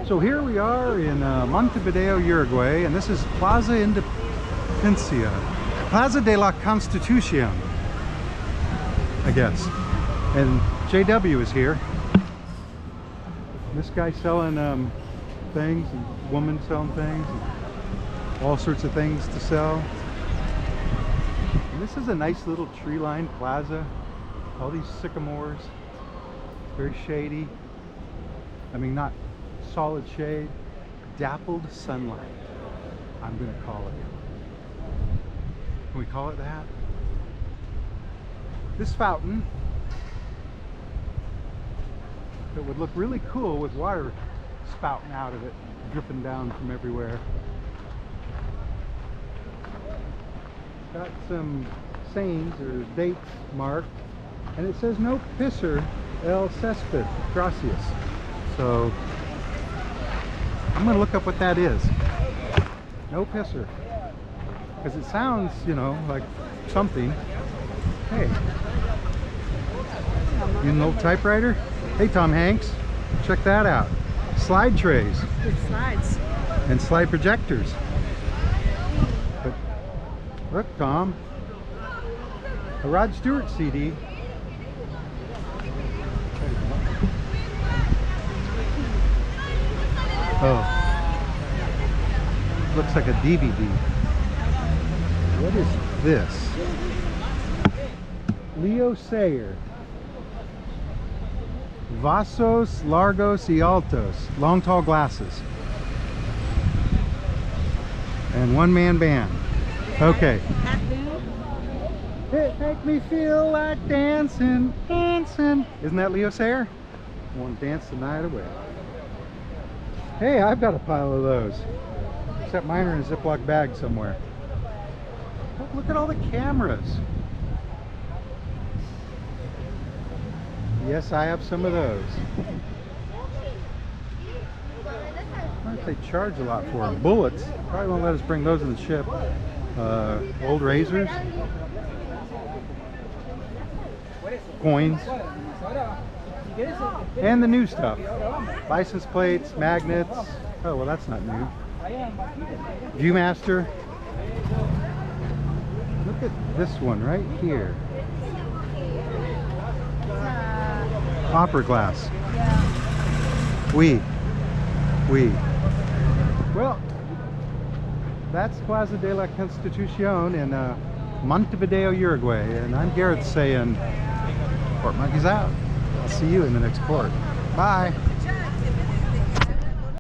So here we are in Montevideo, Uruguay, and this is Plaza Independencia, Plaza de la Constitución, I guess. And JW is here. This guy selling things, and woman selling things, and all sorts of things to sell. And this is a nice little tree-lined plaza. All these sycamores, very shady. I mean, not solid shade, dappled sunlight, I'm gonna call it. Can we call it that? This fountain, that would look really cool with water spouting out of it, dripping down from everywhere. Got some sayings or dates marked, and it says no pisser el césped gracias. So I'm gonna look up what that is. No pisser, because it sounds, you know, like something. Hey, you an old typewriter? Hey, Tom Hanks, check that out. Slide trays. Good slides. And slide projectors. But look, Tom, a Rod Stewart CD. Oh, looks like a DVD. What is this? Leo Sayer. Vasos Largos y Altos. Long, tall glasses. And one-man band. Okay. It make me feel like dancing, dancing. Isn't that Leo Sayer? I want to dance the night away. Hey, I've got a pile of those. Except mine are in a Ziploc bag somewhere. Oh, look at all the cameras. Yes, I have some of those. I wonder if they charge a lot for them. Bullets. Probably won't let us bring those in the ship. Old razors. Coins. And the new stuff. License plates, magnets. Oh, well, that's not new. Viewmaster. Look at this one right here. Opera glass. Yeah. We. Well, that's Plaza de la Constitución in Montevideo, Uruguay. And I'm Garrett saying, Port Monkey's out. I'll see you in the next port. Bye.